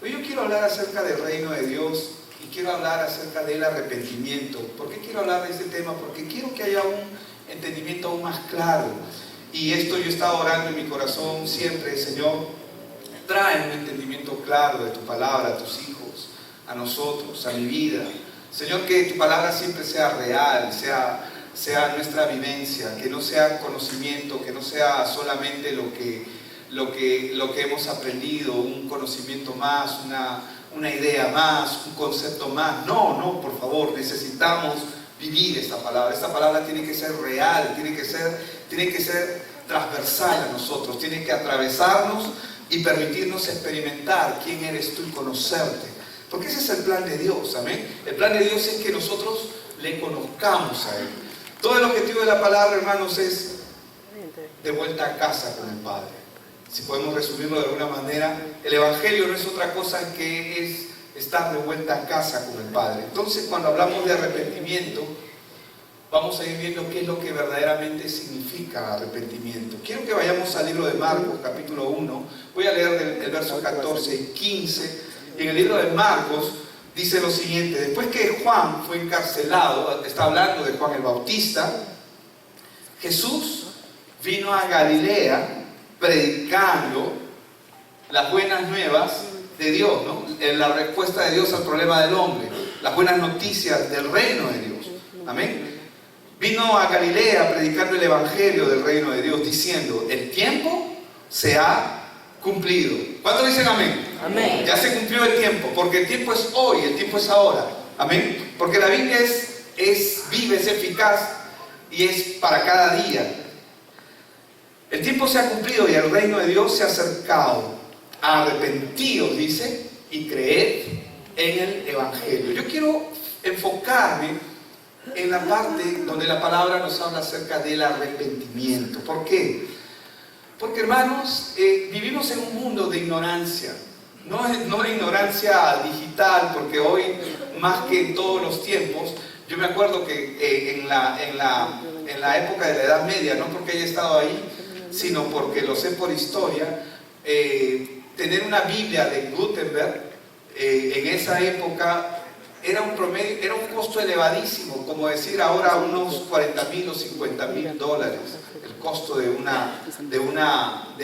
Pero yo quiero hablar acerca del reino de Dios y quiero hablar acerca del arrepentimiento. ¿Por qué quiero hablar de este tema? Porque quiero que haya un entendimiento aún más claro. Y esto yo estaba orando en mi corazón siempre: Señor, trae un entendimiento claro de tu palabra a tus hijos, a nosotros, a mi vida. Señor, que tu palabra siempre sea real, sea nuestra vivencia, que no sea conocimiento, que no sea solamente lo que hemos aprendido, un conocimiento más, una idea más, un concepto más. No, por favor, necesitamos vivir esta palabra. Esta palabra tiene que ser real, tiene que ser transversal a nosotros, tiene que atravesarnos y permitirnos experimentar quién eres tú y conocerte. Porque ese es el plan de Dios, amén. El plan de Dios es que nosotros le conozcamos a Él. Todo el objetivo de la palabra, hermanos, es de vuelta a casa con el Padre. Si podemos resumirlo de alguna manera, el Evangelio no es otra cosa que es estar de vuelta a casa con el Padre. Entonces, cuando hablamos de arrepentimiento, vamos a ir viendo qué es lo que verdaderamente significa arrepentimiento. Quiero que vayamos al libro de Marcos, capítulo 1. Voy a leer el verso 14 y 15. En el libro de Marcos dice lo siguiente: después que Juan fue encarcelado, está hablando de Juan el Bautista, Jesús vino a Galilea predicando las buenas nuevas de Dios, ¿no? La respuesta de Dios al problema del hombre, las buenas noticias del reino de Dios. Amén. Vino a Galilea predicando el evangelio del reino de Dios, diciendo: el tiempo se ha cumplido. ¿Cuántos dicen amén? Amén. Ya se cumplió el tiempo, porque el tiempo es hoy, el tiempo es ahora. Amén. Porque la Biblia es viva, es eficaz y es para cada día. El tiempo se ha cumplido y el reino de Dios se ha acercado. Arrepentidos, dice, y creed en el evangelio. Yo quiero enfocarme en la parte donde la palabra nos habla acerca del arrepentimiento. ¿Por qué? Porque, hermanos, vivimos en un mundo de ignorancia. No ignorancia digital, porque hoy, más que en todos los tiempos, yo me acuerdo que en la época de la Edad Media, no porque haya estado ahí, sino porque lo sé por historia, tener una Biblia de Gutenberg en esa época era un costo elevadísimo, como decir ahora unos $40,000 o $50,000, el costo de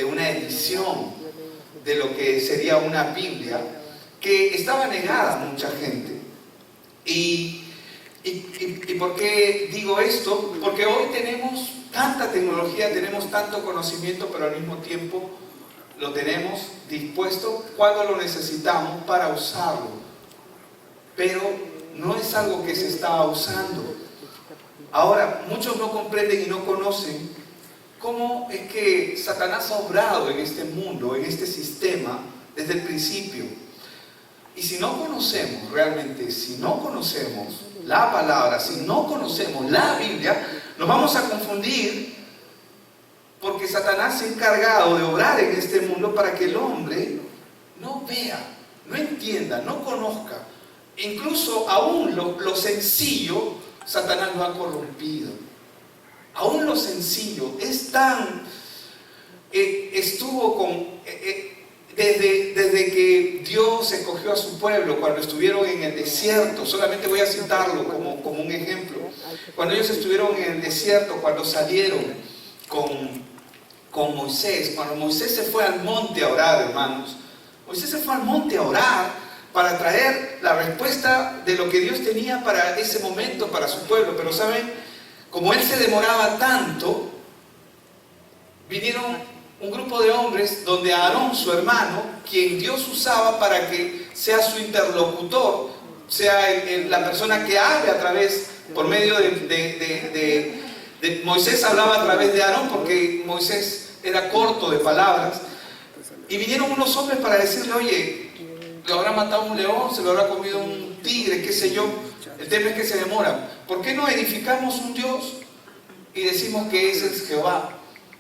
una edición de lo que sería una Biblia, que estaba negada a mucha gente. ¿Y por qué digo esto? Porque hoy tenemos tanta tecnología, tenemos tanto conocimiento, pero al mismo tiempo lo tenemos dispuesto cuando lo necesitamos para usarlo. Pero no es algo que se está usando. Ahora, muchos no comprenden y no conocen cómo es que Satanás ha obrado en este mundo, en este sistema, desde el principio. Y si no conocemos realmente, si no conocemos la palabra, si no conocemos la Biblia, nos vamos a confundir, porque Satanás se ha encargado de obrar en este mundo para que el hombre no vea, no entienda, no conozca. Incluso aún lo sencillo, Satanás lo ha corrompido. Aún lo sencillo es tan... estuvo con... desde que Dios escogió a su pueblo, cuando estuvieron en el desierto, solamente voy a citarlo como un ejemplo. Cuando ellos estuvieron en el desierto, cuando salieron con Moisés, cuando Moisés se fue al monte a orar, hermanos, Moisés se fue al monte a orar para traer la respuesta de lo que Dios tenía para ese momento, para su pueblo. Pero saben, como él se demoraba tanto, vinieron un grupo de hombres donde Aarón, su hermano, quien Dios usaba para que sea su interlocutor, sea la persona que hable a través, por medio de Moisés hablaba a través de Aarón, porque Moisés era corto de palabras. Y vinieron unos hombres para decirle: oye, lo habrá matado un león, se lo habrá comido un tigre, qué sé yo. El tema es que se demoran. ¿Por qué no edificamos un Dios y decimos que ese es Jehová?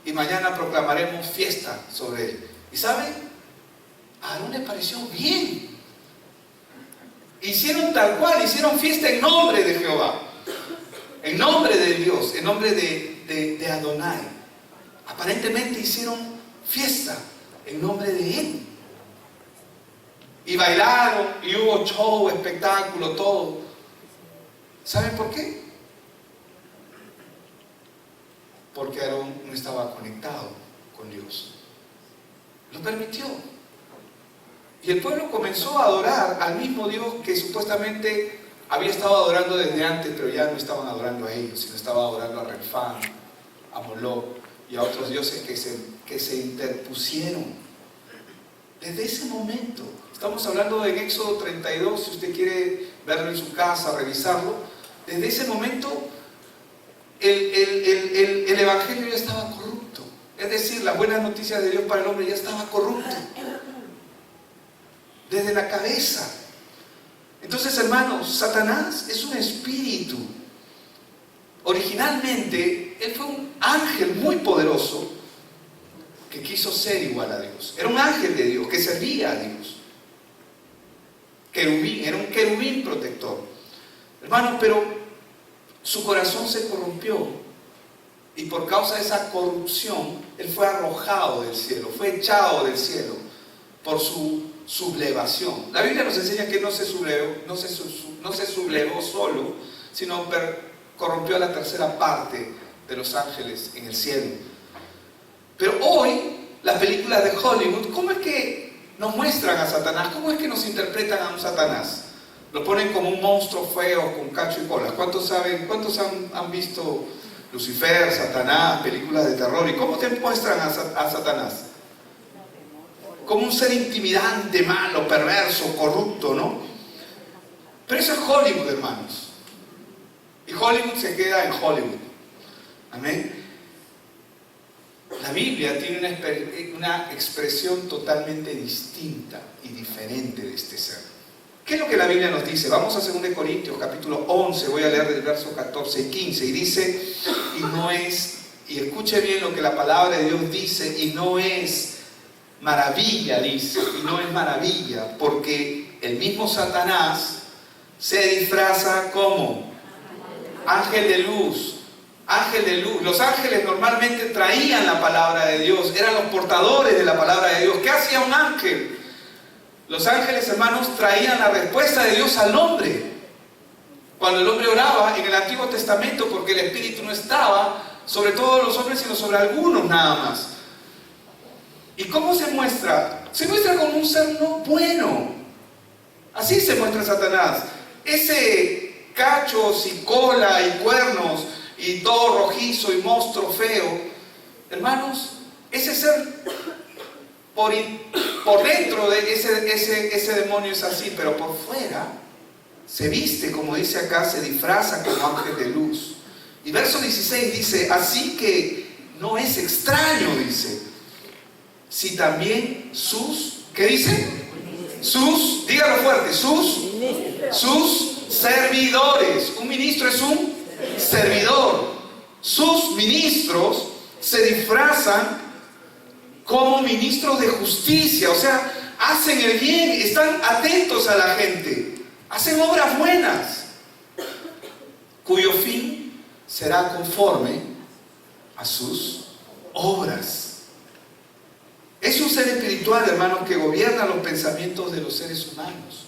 Y mañana proclamaremos fiesta sobre él. ¿Y saben? A Aarón le pareció bien. Hicieron tal cual, hicieron fiesta en nombre de Jehová, en nombre de Dios, en nombre de Adonai. Aparentemente hicieron fiesta en nombre de él. y bailaron, y hubo show, espectáculo, todo. ¿Saben por qué? Porque Aarón no estaba conectado con Dios. Lo permitió. Y el pueblo comenzó a adorar al mismo Dios que supuestamente había estado adorando desde antes, pero ya no estaban adorando a ellos, sino estaba adorando a Refán, a Moloch y a otros dioses que se interpusieron. Desde ese momento, estamos hablando en Éxodo 32, si usted quiere verlo en su casa, revisarlo, desde ese momento el evangelio ya estaba corrupto. Es decir, las buenas noticias de Dios para el hombre ya estaba corrupto. Desde la cabeza. Entonces, hermanos, Satanás es un espíritu. Originalmente, él fue un ángel muy poderoso que quiso ser igual a Dios. Era un ángel de Dios que servía a Dios. Querubín, era un querubín protector. Hermanos, pero su corazón se corrompió. Y por causa de esa corrupción, él fue arrojado del cielo, fue echado del cielo por su sublevación. La Biblia nos enseña que no se sublevó solo, sino corrompió a la tercera parte de los ángeles en el cielo. Pero hoy, las películas de Hollywood, ¿cómo es que nos muestran a Satanás? ¿Cómo es que nos interpretan a un Satanás? Lo ponen como un monstruo feo con cacho y cola. ¿Cuántos saben? ¿Cuántos han visto Lucifer, Satanás, películas de terror? ¿Y cómo te muestran a Satanás? Como un ser intimidante, malo, perverso, corrupto, ¿no? Pero eso es Hollywood, hermanos. Y Hollywood se queda en Hollywood. Amén. La Biblia tiene una expresión totalmente distinta y diferente de este ser. ¿Qué es lo que la Biblia nos dice? Vamos a 2 Corintios, capítulo 11, voy a leer del verso 14 y 15, y dice, y escuche bien lo que la palabra de Dios dice, y no es maravilla, dice, y no es maravilla, porque el mismo Satanás se disfraza como ángel de luz. Ángel de luz. Los ángeles normalmente traían la palabra de Dios, eran los portadores de la palabra de Dios. ¿Qué hacía un ángel? Los ángeles, hermanos, traían la respuesta de Dios al hombre. Cuando el hombre oraba en el Antiguo Testamento, porque el Espíritu no estaba sobre todos los hombres, sino sobre algunos nada más. ¿Y cómo se muestra? Se muestra como un ser no bueno. Así se muestra Satanás. Ese cachos y cola y cuernos y todo rojizo y monstruo feo, hermanos, ese ser por dentro de ese demonio es así, pero por fuera se viste, como dice acá, se disfraza como ángel de luz. Y verso 16 dice, así que no es extraño, dice, si también ¿qué dice? Dígalo fuerte, sus servidores. Un ministro es un servidor. Sus ministros se disfrazan como ministros de justicia, o sea, hacen el bien, están atentos a la gente, hacen obras buenas, cuyo fin será conforme a sus obras. Es un ser espiritual, hermanos, que gobierna los pensamientos de los seres humanos.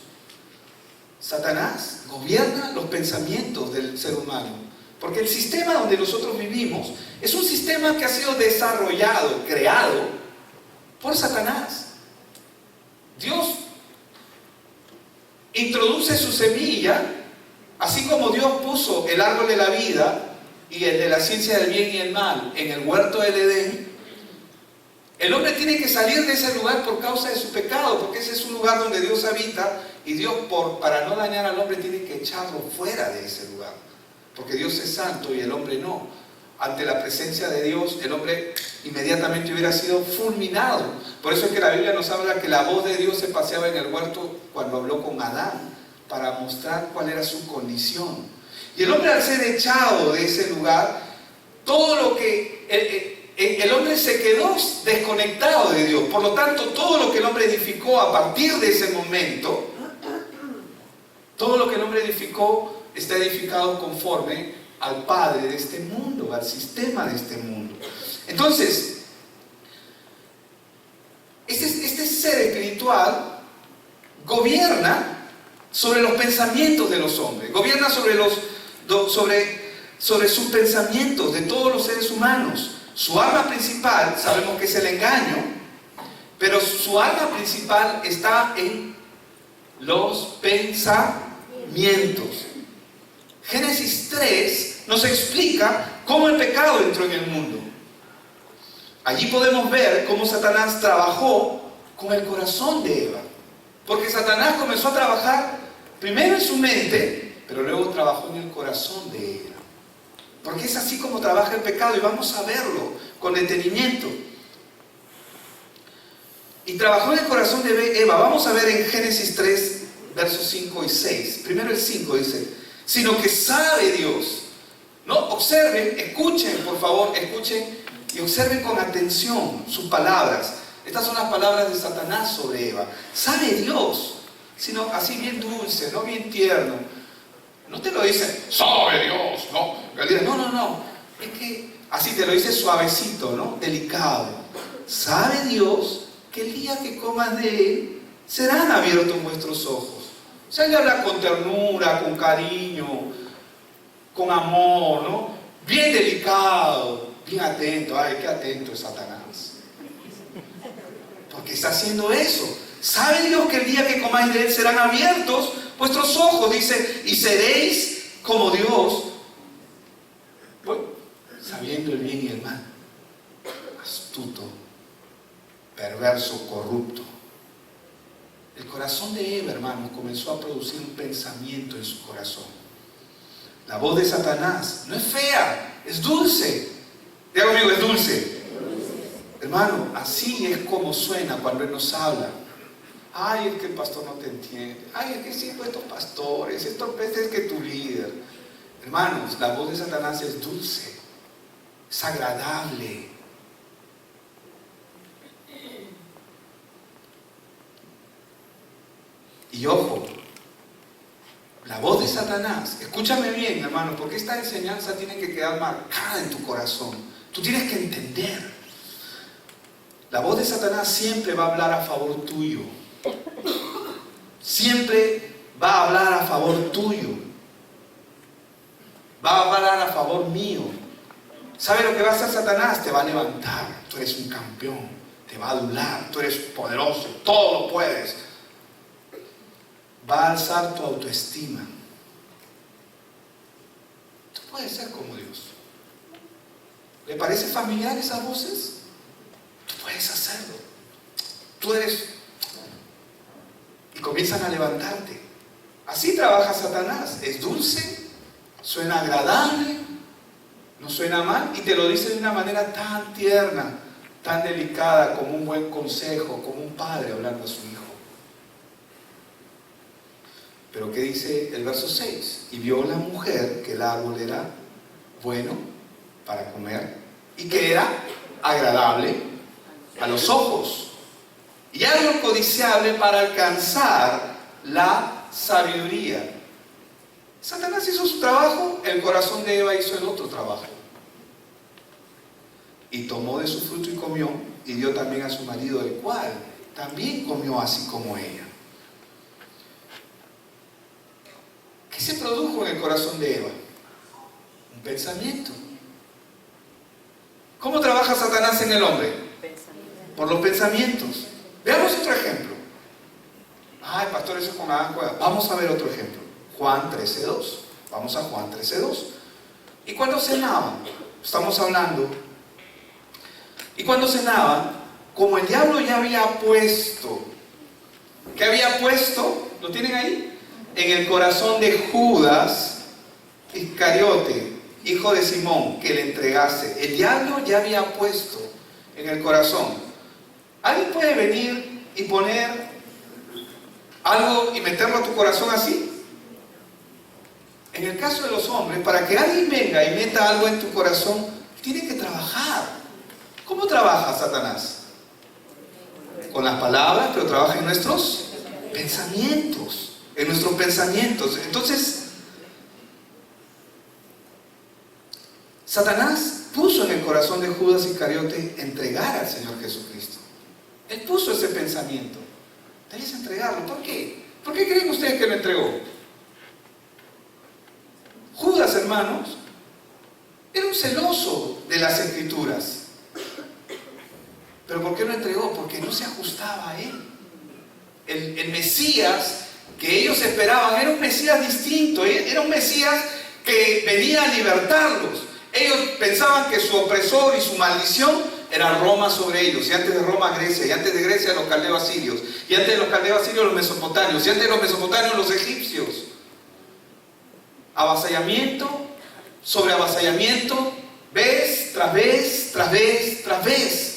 Satanás gobierna los pensamientos del ser humano. Porque el sistema donde nosotros vivimos es un sistema que ha sido desarrollado, creado por Satanás. Dios introduce su semilla, así como Dios puso el árbol de la vida y el de la ciencia del bien y el mal en el huerto del Edén. El hombre tiene que salir de ese lugar por causa de su pecado, porque ese es un lugar donde Dios habita, y Dios, para no dañar al hombre, tiene que echarlo fuera de ese lugar, porque Dios es santo y el hombre no. Ante la presencia de Dios, el hombre inmediatamente hubiera sido fulminado. Por eso es que la Biblia nos habla que la voz de Dios se paseaba en el huerto cuando habló con Adán, para mostrar cuál era su condición. Y el hombre, al ser echado de ese lugar, todo lo que el hombre se quedó desconectado de Dios. Por lo tanto, todo lo que el hombre edificó a partir de ese momento, todo lo que el hombre edificó está edificado conforme al padre de este mundo, al sistema de este mundo. Entonces, este ser espiritual gobierna sobre los pensamientos de los hombres, gobierna sobre sus pensamientos de todos los seres humanos. Su arma principal, sabemos que es el engaño, pero su arma principal está en los pensamientos. Génesis 3 nos explica cómo el pecado entró en el mundo. Allí podemos ver cómo Satanás trabajó con el corazón de Eva. Porque Satanás comenzó a trabajar primero en su mente, pero luego trabajó en el corazón de Eva. Porque es así como trabaja el pecado, y vamos a verlo con detenimiento. Y trabajó en el corazón de Eva. Vamos a ver en Génesis 3, versos 5 y 6. Primero el 5 dice: sino que sabe Dios. No, observen, escuchen, por favor, escuchen y observen con atención sus palabras. Estas son las palabras de Satanás sobre Eva. Sabe Dios, sino así bien dulce, no bien tierno. No te lo dice, sabe Dios, no. No. Es que así te lo dice suavecito, ¿no? Delicado. Sabe Dios que el día que comas de él, serán abiertos vuestros ojos. O sea, le habla con ternura, con cariño, con amor, ¿no? Bien delicado, bien atento. Ay, qué atento es Satanás. Porque está haciendo eso. ¿Sabe Dios que el día que comáis de él serán abiertos vuestros ojos? Dice, y seréis como Dios, bueno, sabiendo el bien y el mal. Astuto, perverso, corrupto. El corazón de Eva, hermanos, comenzó a producir un pensamiento en su corazón. La voz de Satanás no es fea, es dulce. Diga conmigo, es dulce. Hermano, así es como suena cuando Él nos habla. Ay, es que el pastor no te entiende. Ay, es que sí, pues estos pastores, estos peces que tu líder. Hermanos, la voz de Satanás es dulce, es agradable. Y ojo, la voz de Satanás, escúchame bien, hermano, porque esta enseñanza tiene que quedar marcada en tu corazón. Tú tienes que entender. La voz de Satanás siempre va a hablar a favor tuyo. Siempre va a hablar a favor tuyo. Va a hablar a favor mío. ¿Sabe lo que va a hacer Satanás? Te va a levantar. Tú eres un campeón. Te va a adular. Tú eres poderoso. Todo lo puedes. Va a alzar tu autoestima. Tú puedes ser como Dios. ¿Le parece familiar esas voces? Tú puedes hacerlo. Tú eres... Y comienzan a levantarte. Así trabaja Satanás. Es dulce, suena agradable, no suena mal, y te lo dice de una manera tan tierna, tan delicada, como un buen consejo, como un padre hablando a su hijo. Pero ¿qué dice el verso 6? Y vio la mujer que el árbol era bueno para comer y que era agradable a los ojos y algo codiciable para alcanzar la sabiduría. Satanás hizo su trabajo, el corazón de Eva hizo el otro trabajo. Y tomó de su fruto y comió, y dio también a su marido, el cual también comió así como ella. ¿Qué se produjo en el corazón de Eva? Un pensamiento. ¿Cómo trabaja Satanás en el hombre? Por los pensamientos. Veamos otro ejemplo. Ay, pastor, eso es con agua. Vamos a ver otro ejemplo. Juan 13:2. Vamos a Juan 13:2. ¿Y cuando cenaban? Estamos hablando. Y cuando cenaban, como el diablo ya había puesto, ¿qué había puesto? ¿Lo tienen ahí? En el corazón de Judas Iscariote, hijo de Simón, que le entregase. El diablo ya había puesto en el corazón. ¿Alguien puede venir y poner algo y meterlo a tu corazón así? En el caso de los hombres, para que alguien venga y meta algo en tu corazón, tiene que trabajar. ¿Cómo trabaja Satanás? Con las palabras, pero trabaja en nuestros pensamientos. En nuestros pensamientos. Entonces, Satanás puso en el corazón de Judas Iscariote entregar al Señor Jesucristo. Él puso ese pensamiento. debías entregarlo. ¿Por qué? ¿Por qué creen ustedes que lo entregó? Judas, hermanos, era un celoso de las Escrituras. ¿Pero por qué lo entregó? Porque no se ajustaba a él. El Mesías que ellos esperaban era un Mesías distinto, era un Mesías que venía a libertarlos. Ellos pensaban que su opresor y su maldición era Roma sobre ellos, y antes de Roma Grecia, y antes de Grecia los caldeos asirios, y antes de los caldeos asirios los mesopotamios, y antes de los mesopotamios los egipcios. Avasallamiento sobre avasallamiento, vez tras vez, tras vez, tras vez.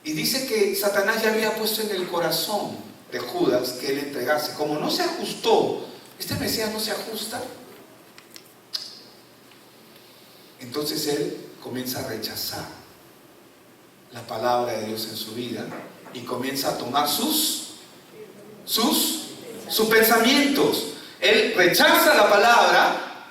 Y dice que Satanás ya había puesto en el corazón de Judas que él entregase. Como no se ajustó, este Mesías no se ajusta, entonces él comienza a rechazar la palabra de Dios en su vida y comienza a tomar sus pensamientos. Él rechaza la palabra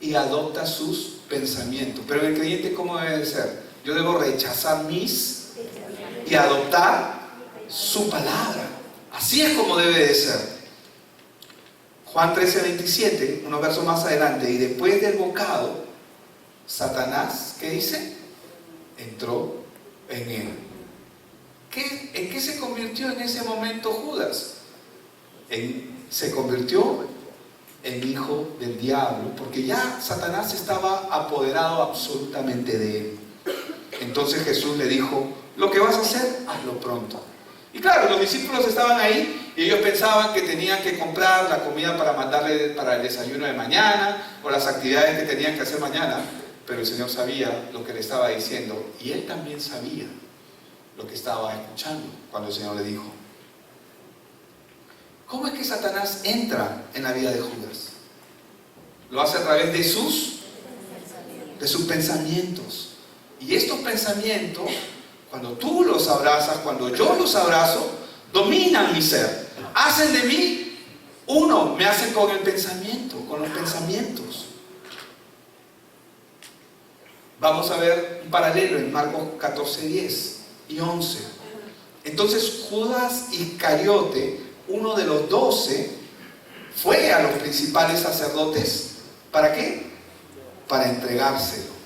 y adopta sus pensamientos. Pero el creyente, ¿cómo debe de ser? Yo debo rechazar mis y adoptar su palabra. Así es como debe de ser. Juan 13:27, unos versos más adelante. Y después del bocado, Satanás, ¿qué dice? Entró en él. ¿En qué se convirtió en ese momento Judas? Se convirtió en hijo del diablo, porque ya Satanás estaba apoderado absolutamente de él. Entonces Jesús le dijo: lo que vas a hacer, hazlo pronto. Y claro, los discípulos estaban ahí y ellos pensaban que tenían que comprar la comida para mandarle para el desayuno de mañana o las actividades que tenían que hacer mañana, pero el Señor sabía lo que le estaba diciendo y él también sabía lo que estaba escuchando cuando el Señor le dijo. ¿Cómo es que Satanás entra en la vida de Judas? Lo hace a través de sus pensamientos. Y estos pensamientos, cuando tú los abrazas, cuando yo los abrazo, dominan mi ser. Hacen de mí uno, me hacen con el pensamiento, con los pensamientos. Vamos a ver un paralelo en Marcos 14:10 y 11. Entonces Judas Iscariote, uno de los 12, fue a los principales sacerdotes. ¿Para qué? Para entregárselo.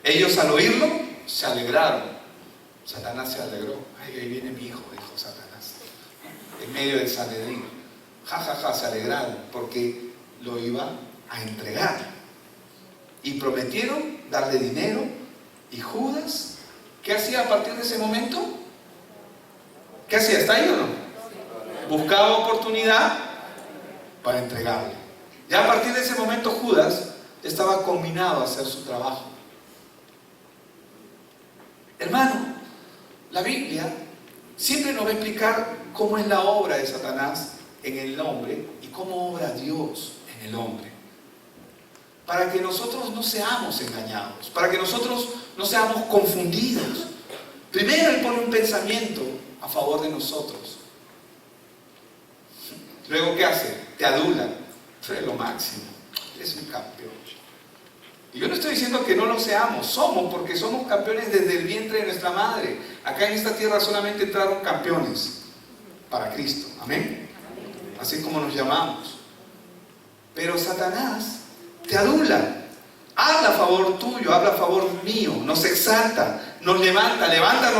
Ellos al oírlo se alegraron. Satanás se alegró. Ay, ahí viene mi hijo, dijo Satanás, en medio del Sanedrín. Se alegraron porque lo iba a entregar. Y prometieron darle dinero. Y Judas, ¿qué hacía a partir de ese momento? ¿Qué hacía? ¿Está ahí o no? Buscaba oportunidad para entregarle. Ya a partir de ese momento Judas estaba combinado a hacer su trabajo. Hermano, la Biblia siempre nos va a explicar cómo es la obra de Satanás en el hombre y cómo obra Dios en el hombre. Para que nosotros no seamos engañados, para que nosotros no seamos confundidos. Primero Él pone un pensamiento a favor de nosotros. Luego, ¿qué hace? Te adula. Tú eres lo máximo, eres un campeón. Y yo no estoy diciendo que no lo seamos, somos, porque somos campeones desde el vientre de nuestra madre. Acá en esta tierra solamente entraron campeones para Cristo, amén. Así como nos llamamos. Pero Satanás te adula, habla a favor tuyo, habla a favor mío, nos exalta, nos levanta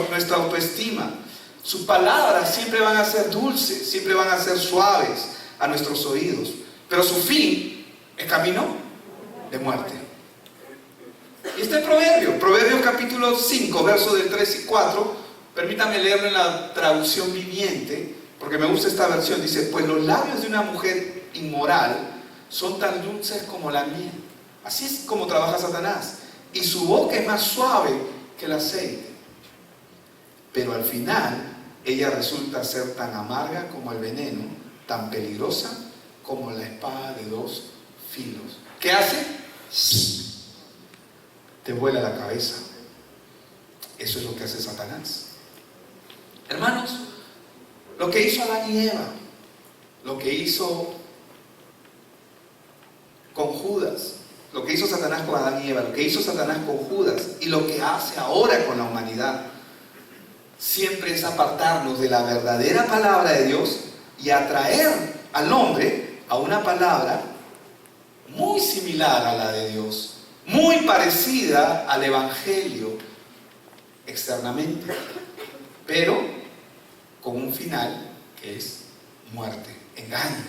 nuestra autoestima. Sus palabras siempre van a ser dulces, siempre van a ser suaves a nuestros oídos, pero su fin es camino de muerte. Y este Proverbios capítulo 5, versos del 3 y 4, permítame leerlo en la traducción viviente, porque me gusta esta versión. Dice: pues los labios de una mujer inmoral son tan dulces como la miel. Así es como trabaja Satanás. Y su boca es más suave que el aceite. Pero al final, ella resulta ser tan amarga como el veneno, tan peligrosa como la espada de dos filos. ¿Qué hace? Te vuela la cabeza. Eso es lo que hace Satanás. Hermanos, lo que hizo Adán y Eva, lo que hizo con Judas, lo que hizo Satanás con Adán y Eva, lo que hizo Satanás con Judas y lo que hace ahora con la humanidad, siempre es apartarnos de la verdadera palabra de Dios y atraer al hombre a una palabra muy similar a la de Dios, muy parecida al Evangelio externamente, pero con un final que es muerte, engaño.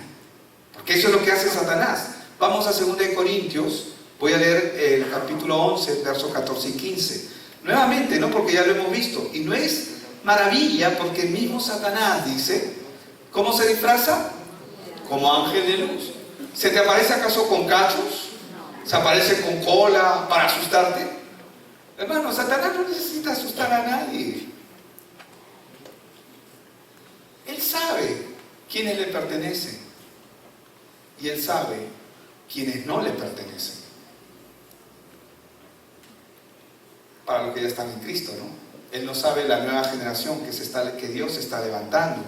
Porque eso es lo que hace Satanás. Vamos a 2 Corintios, voy a leer el capítulo 11, versos 14 y 15. Nuevamente, ¿no? Porque ya lo hemos visto. Y no es maravilla porque el mismo Satanás dice, ¿cómo se disfraza? Como ángel de luz. ¿Se te aparece acaso con cachos? ¿Se aparece con cola para asustarte? Hermano, Satanás no necesita asustar a nadie. Él sabe quiénes le pertenecen y él sabe quiénes no le pertenecen. Para los que ya están en Cristo, ¿no? Él no sabe la nueva generación que Dios está levantando.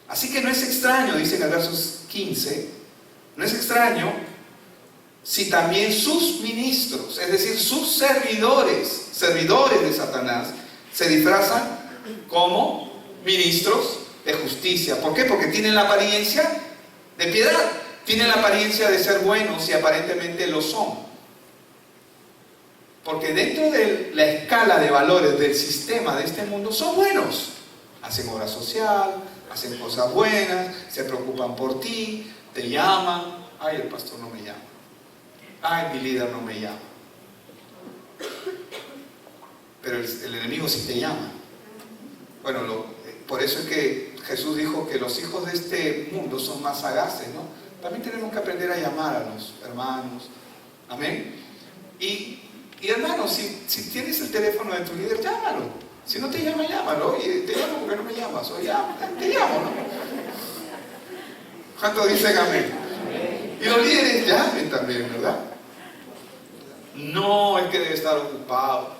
Así que no es extraño, dice en el verso 15, no es extraño si también sus ministros, es decir, sus servidores de Satanás, se disfrazan como ministros de justicia. ¿Por qué? Porque tienen la apariencia de piedad, tienen la apariencia de ser buenos y aparentemente lo son. Porque dentro de la escala de valores del sistema de este mundo son buenos. Hacen obra social, hacen cosas buenas, se preocupan por ti, te llaman. Ay, el pastor no me llama. Ay, mi líder no me llama. Pero el enemigo sí te llama. Bueno, por eso es que Jesús dijo que los hijos de este mundo son más sagaces, ¿no? También tenemos que aprender a llamar a los hermanos. Amén. Y hermano, si tienes el teléfono de tu líder, llámalo. Si no te llama, llámalo. Oye, te llamo porque no me llamas. O ya, te llamo, ¿no? ¿Cuántos dicen amén? Y los líderes llamen también, ¿verdad? No, es que debe estar ocupado.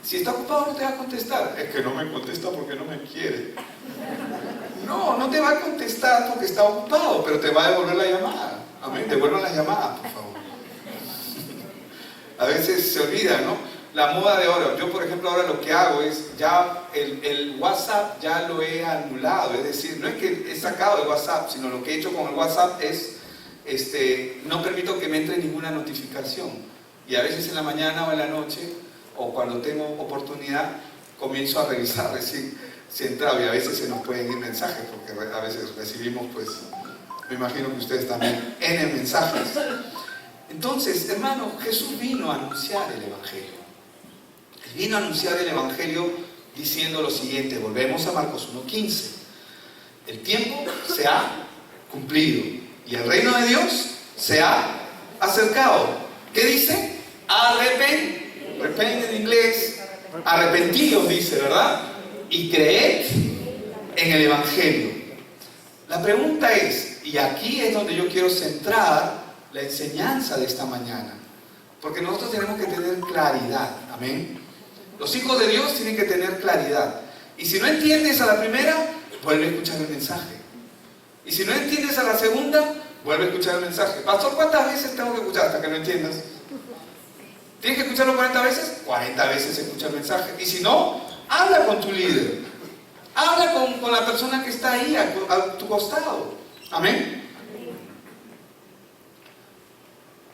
Si está ocupado no te va a contestar. Es que no me contesta porque no me quiere. No te va a contestar porque está ocupado, pero te va a devolver la llamada. Amén, devuelvan las llamadas, por favor. A veces se olvida, ¿no? La moda de ahora. Yo, por ejemplo, ahora lo que hago es, ya el WhatsApp ya lo he anulado. Es decir, no es que he sacado el WhatsApp, sino lo que he hecho con el WhatsApp es, no permito que me entre ninguna notificación. Y a veces en la mañana o en la noche, o cuando tengo oportunidad, comienzo a revisar recién si he entrado. Y a veces se nos pueden ir mensajes, porque a veces recibimos, pues, me imagino que ustedes también, N mensajes. Entonces, hermano, Jesús vino a anunciar el Evangelio. Él vino a anunciar el Evangelio diciendo lo siguiente. Volvemos a Marcos 1:15. El tiempo se ha cumplido y el reino de Dios se ha acercado. ¿Qué dice? Repent en inglés. Arrepentidos, dice, ¿verdad? Y creed en el Evangelio. La pregunta es, y aquí es donde yo quiero centrar la enseñanza de esta mañana, porque nosotros tenemos que tener claridad. Amén. Los hijos de Dios tienen que tener claridad, y si no entiendes a la primera, vuelve a escuchar el mensaje, y si no entiendes a la segunda, vuelve a escuchar el mensaje. Pastor, ¿cuántas veces tengo que escuchar hasta que lo entiendas? ¿Tienes que escucharlo 40 veces? 40 veces escucha el mensaje. Y si no, habla con tu líder, habla con la persona que está ahí a tu costado. Amén.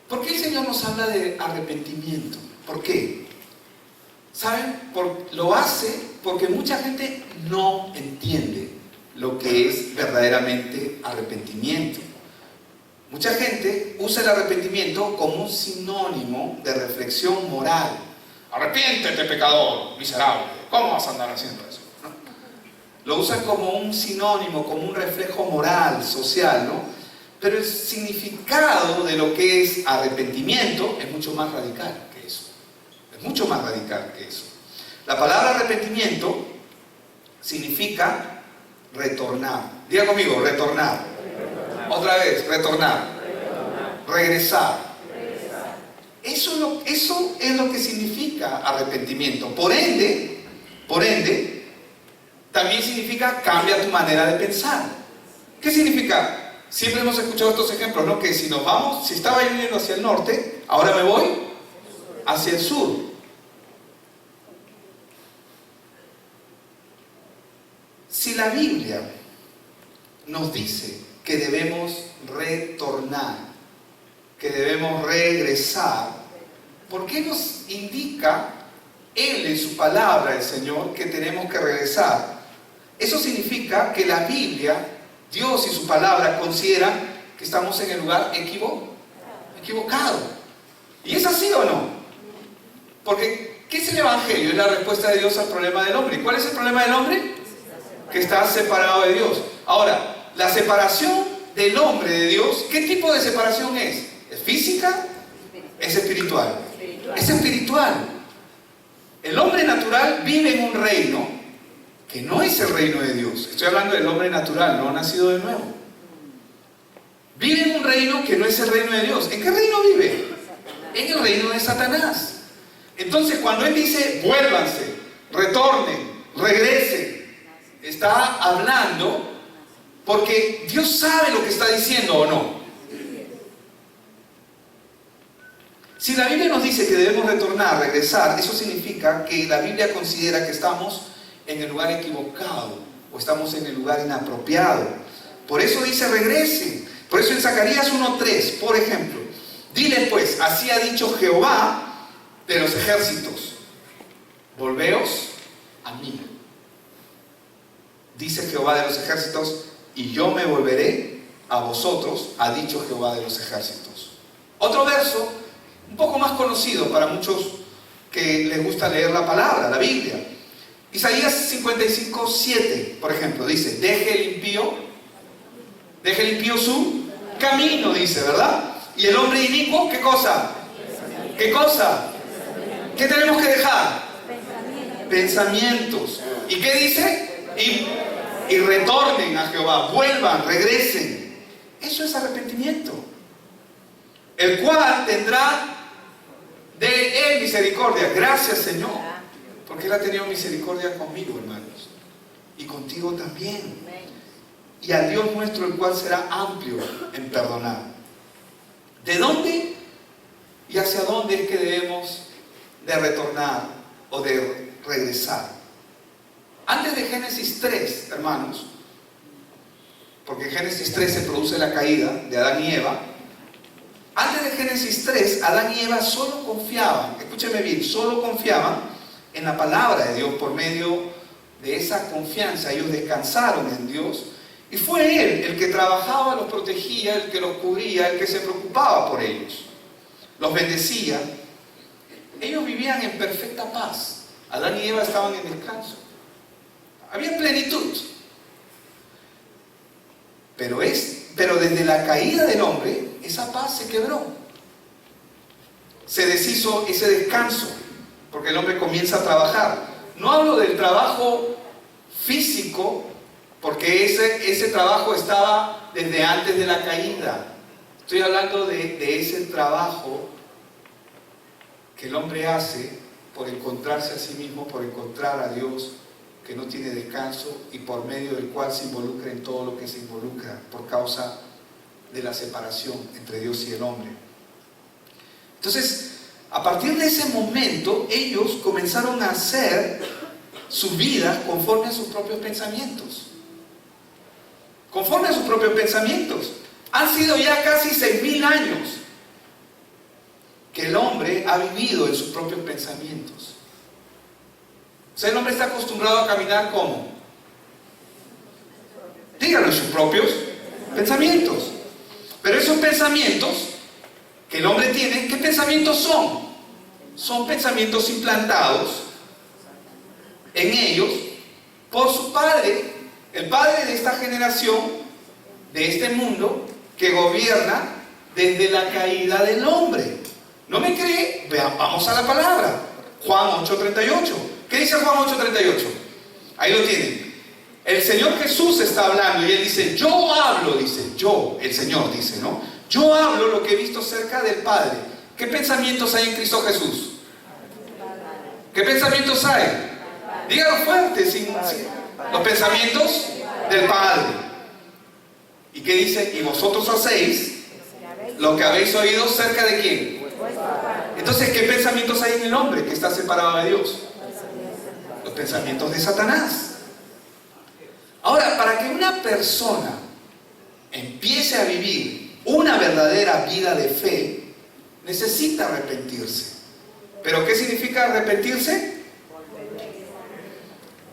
¿Por qué el Señor nos habla de arrepentimiento? ¿Por qué? ¿Saben? Lo hace porque mucha gente no entiende lo que es verdaderamente arrepentimiento. Mucha gente usa el arrepentimiento como un sinónimo de reflexión moral. Arrepiéntete, pecador, miserable. ¿Cómo vas a andar haciendo eso? ¿No? Lo usan como un sinónimo, como un reflejo moral, social, ¿no? Pero el significado de lo que es arrepentimiento es mucho más radical que eso. Es mucho más radical que eso. La palabra arrepentimiento significa retornar. Diga conmigo, retornar. Otra vez, retornar. Regresar. Eso es lo que significa arrepentimiento. Por ende, también significa cambia tu manera de pensar. ¿Qué significa? Siempre hemos escuchado estos ejemplos, ¿no? Que si nos vamos, si estaba yendo hacia el norte, ahora me voy hacia el sur. Si la Biblia nos dice que debemos retornar, que debemos regresar, ¿por qué nos indica Él en su palabra, el Señor, que tenemos que regresar? Eso significa que la Biblia, Dios y su palabra consideran que estamos en el lugar equivocado. ¿Y es así o no? Porque, ¿qué es el Evangelio? Es la respuesta de Dios al problema del hombre. ¿Y cuál es el problema del hombre? Que está separado de Dios. Ahora, la separación del hombre de Dios, ¿qué tipo de separación es? ¿Es física? ¿Es espiritual? Es espiritual. El hombre natural vive en un reino que no es el reino de Dios. Estoy hablando del hombre natural, no ha nacido de nuevo. Vive en un reino que no es el reino de Dios. ¿En qué reino vive? En el reino de Satanás. Entonces, cuando Él dice, vuélvanse, retornen, regresen, está hablando porque Dios sabe lo que está diciendo, ¿o no? Si la Biblia nos dice que debemos retornar, regresar, eso significa que la Biblia considera que estamos en el lugar equivocado o estamos en el lugar inapropiado. Por eso dice regresen. Por eso en Zacarías 1:3, por ejemplo, dile pues, así ha dicho Jehová de los ejércitos, volveos a mí. Dice Jehová de los ejércitos, y yo me volveré a vosotros, ha dicho Jehová de los ejércitos. Otro verso, un poco más conocido para muchos que les gusta leer la palabra, la Biblia. Isaías 55:7, por ejemplo, dice, deje el impío su camino, dice, ¿verdad? Y el hombre inicuo, ¿qué cosa? ¿Qué cosa? ¿Qué tenemos que dejar? Pensamientos. ¿Y qué dice? Y retornen a Jehová, vuelvan, regresen. Eso es arrepentimiento. El cual tendrá de Él misericordia. Gracias, Señor, porque Él ha tenido misericordia conmigo, hermanos, y contigo también. Y a Dios nuestro, el cual será amplio en perdonar. ¿De dónde y hacia dónde es que debemos de retornar o de regresar? Antes de Génesis 3, hermanos, porque en Génesis 3 se produce la caída de Adán y Eva. Antes de Génesis 3, Adán y Eva solo confiaban, escúcheme bien, solo confiaban en la palabra de Dios. Por medio de esa confianza ellos descansaron en Dios, y fue Él el que trabajaba, los protegía, el que los cubría, el que se preocupaba por ellos, los bendecía. Ellos vivían en perfecta paz. Adán y Eva estaban en descanso, había plenitud. Pero desde la caída del hombre, esa paz se quebró. Se deshizo ese descanso, porque el hombre comienza a trabajar. No hablo del trabajo físico, porque ese trabajo estaba desde antes de la caída. Estoy hablando de ese trabajo que el hombre hace por encontrarse a sí mismo, por encontrar a Dios, que no tiene descanso, y por medio del cual se involucra en todo lo que se involucra por causa de la separación entre Dios y el hombre. Entonces, a partir de ese momento, ellos comenzaron a hacer su vida conforme a sus propios pensamientos. Conforme a sus propios pensamientos. Han sido ya casi 6.000 años que el hombre ha vivido en sus propios pensamientos. O sea, el hombre está acostumbrado a caminar ¿cómo? Díganlo, en sus propios pensamientos. Pero esos pensamientos que el hombre tiene, ¿qué pensamientos son? Son pensamientos implantados en ellos por su padre, el padre de esta generación, de este mundo, que gobierna desde la caída del hombre. ¿No me cree? Vean, vamos a la palabra. Juan 8:38. ¿Qué dice Juan 8:38? Ahí lo tienen. El Señor Jesús está hablando y Él dice, yo hablo, dice, yo, el Señor dice, ¿no? Yo hablo lo que he visto cerca del Padre. ¿Qué pensamientos hay en Cristo Jesús? ¿Qué pensamientos hay? Dígalo fuerte, los pensamientos del Padre. ¿Y qué dice? Y vosotros hacéis lo que habéis oído cerca de quién. Entonces, ¿qué pensamientos hay en el hombre que está separado de Dios? Los pensamientos de Satanás. Ahora, para que una persona empiece a vivir una verdadera vida de fe, necesita arrepentirse. ¿Pero qué significa arrepentirse?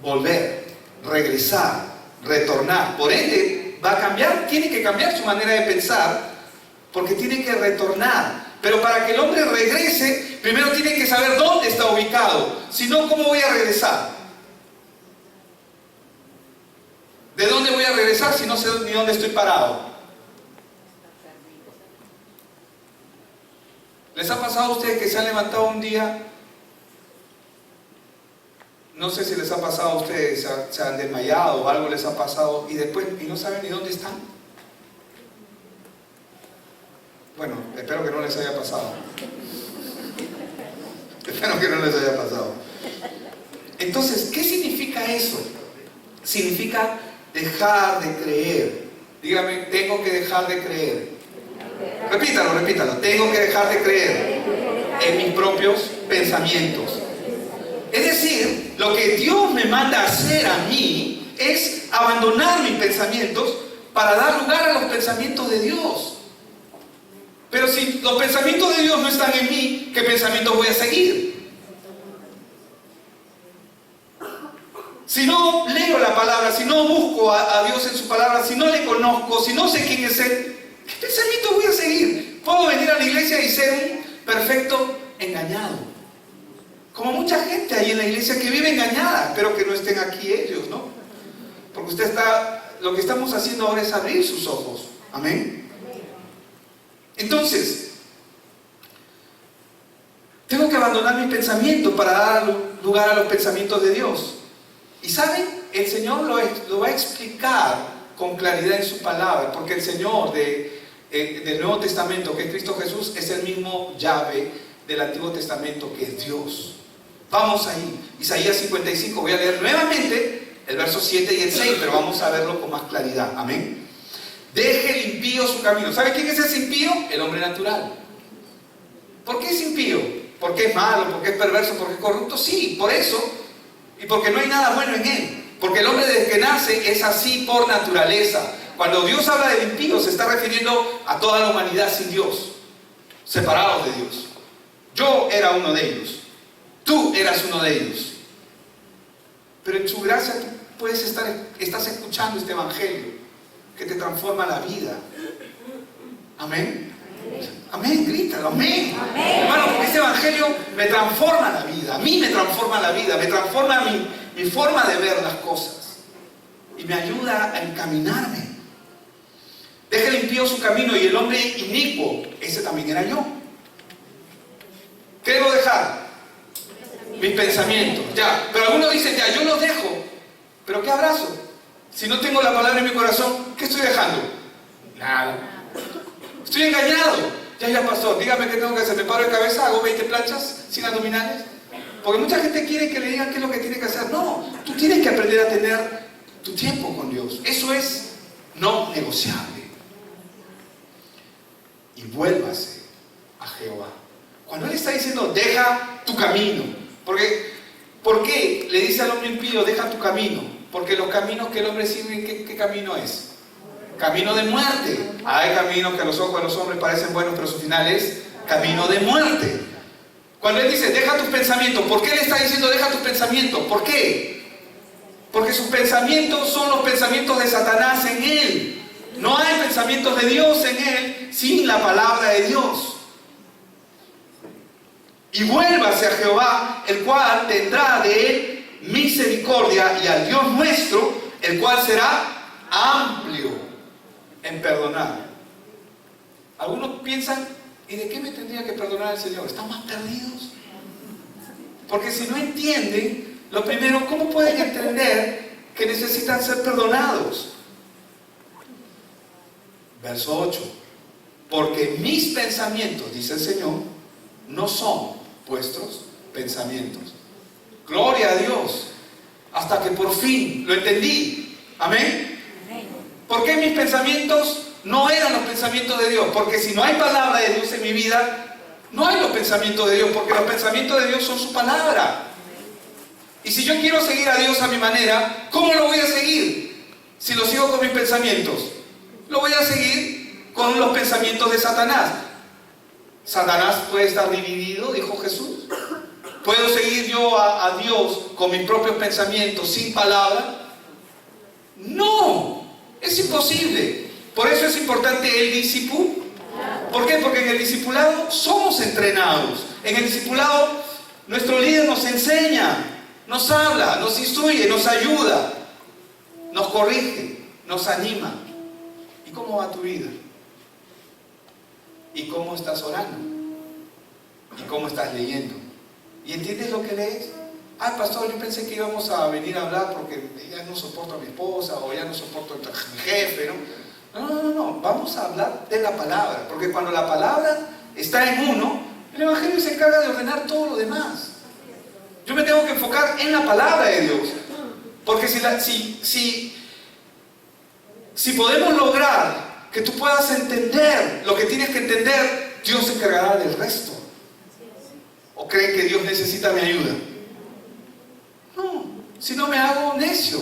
Volver, regresar, retornar. Por ende, va a cambiar, tiene que cambiar su manera de pensar, porque tiene que retornar. Pero para que el hombre regrese, primero tiene que saber dónde está ubicado. Si no, ¿cómo voy a regresar? ¿De dónde voy a regresar si no sé ni dónde estoy parado? ¿Les ha pasado a ustedes que se han levantado un día? No sé si les ha pasado a ustedes, se han desmayado o algo les ha pasado y después no saben ni dónde están. Bueno, espero que no les haya pasado. Espero que no les haya pasado. Entonces, ¿qué significa eso? Significa dejar de creer. Dígame, tengo que dejar de creer. Repítalo. Tengo que dejar de creer en mis propios pensamientos. Es decir, lo que Dios me manda a hacer a mí es abandonar mis pensamientos para dar lugar a los pensamientos de Dios. Pero si los pensamientos de Dios no están en mí, ¿qué pensamientos voy a seguir? Si no leo la palabra, si no busco a Dios en su palabra, si no le conozco, si no sé quién es Él, ¿qué pensamientos voy a seguir? Puedo venir a la iglesia y ser un perfecto engañado. Como mucha gente ahí en la iglesia que vive engañada. Espero que no estén aquí ellos, ¿no? Porque lo que estamos haciendo ahora es abrir sus ojos. Amén. Entonces, tengo que abandonar mi pensamiento para dar lugar a los pensamientos de Dios. Y ¿saben? El Señor lo va a explicar con claridad en su palabra, porque el Señor del Nuevo Testamento, que es Cristo Jesús, es el mismo Yahvé del Antiguo Testamento, que es Dios. Vamos ahí, Isaías 55, voy a leer nuevamente el verso 7 y el 6, pero vamos a verlo con más claridad. Amén. Deje el impío su camino. ¿Sabe quién es ese impío? El hombre natural. ¿Por qué es impío? ¿Porque es malo? ¿Porque es perverso? ¿Porque es corrupto? Sí, por eso. Y porque no hay nada bueno en él. Porque el hombre desde que nace es así por naturaleza. Cuando Dios habla del impío, se está refiriendo a toda la humanidad sin Dios, separados de Dios. Yo era uno de ellos. Tú eras uno de ellos. Pero en su gracia tú estás escuchando este evangelio que te transforma la vida. Amén. Amén, grítalo, amén. Hermano, porque este evangelio me transforma la vida. A mí me transforma la vida. Me transforma mi forma de ver las cosas. Y me ayuda a encaminarme. Deja el impío su camino y el hombre inicuo, ese también era yo. ¿Qué debo dejar? Mis pensamientos. Ya, pero algunos dicen, ya, yo los dejo. ¿Pero qué abrazo? Si no tengo la palabra en mi corazón, ¿qué estoy dejando? Nada. Estoy engañado. Ya, pastor, dígame qué tengo que hacer. ¿Me paro de cabeza? ¿Hago 20 planchas sin abdominales? Porque mucha gente quiere que le digan qué es lo que tiene que hacer. No, tú tienes que aprender a tener tu tiempo con Dios. Eso es no negociable. Y vuélvase a Jehová. Cuando Él está diciendo, deja tu camino. ¿Por qué le dice al hombre impío, deja tu camino? Porque los caminos que el hombre sigue, ¿qué camino es? Camino de muerte. Hay caminos que a los ojos de los hombres parecen buenos, pero su final es camino de muerte. Cuando Él dice, deja tus pensamientos, ¿por qué le está diciendo, deja tus pensamientos? ¿Por qué? Porque sus pensamientos son los pensamientos de Satanás en Él. No hay pensamientos de Dios en Él sin la palabra de Dios. Y vuélvase a Jehová, el cual tendrá de Él misericordia, y al Dios nuestro, el cual será amplio en perdonar. Algunos piensan, ¿y de qué me tendría que perdonar el Señor? ¿Están más perdidos? Porque si no entienden, lo primero, ¿cómo pueden entender que necesitan ser perdonados? Verso 8. Porque mis pensamientos, dice el Señor, no son vuestros pensamientos. Gloria a Dios. Hasta que por fin lo entendí. Amén. ¿Por qué mis pensamientos no eran los pensamientos de Dios? Porque si no hay palabra de Dios en mi vida, no hay los pensamientos de Dios, porque los pensamientos de Dios son su palabra. Y si yo quiero seguir a Dios a mi manera, ¿cómo lo voy a seguir? Si lo sigo con mis pensamientos, lo voy a seguir con los pensamientos de Satanás. ¿Satanás puede estar dividido?, dijo Jesús. ¿Puedo seguir yo a Dios con mis propios pensamientos sin palabra? No, es imposible. Por eso es importante el discipulado. ¿Por qué? Porque en el discipulado somos entrenados. En el discipulado nuestro líder nos enseña, nos habla, nos instruye, nos ayuda, nos corrige, nos anima. ¿Y cómo va tu vida? ¿Y cómo estás orando? ¿Y cómo estás leyendo? ¿Y entiendes lo que lees? Ay, pastor, yo pensé que íbamos a venir a hablar porque ya no soporto a mi esposa o ya no soporto a mi jefe, ¿no? No. Vamos a hablar de la palabra, porque cuando la palabra está en uno, el Evangelio se encarga de ordenar todo lo demás. Yo me tengo que enfocar en la palabra de Dios, porque si podemos lograr que tú puedas entender lo que tienes que entender, Dios se encargará del resto. ¿O creen que Dios necesita mi ayuda? No, si no me hago necio.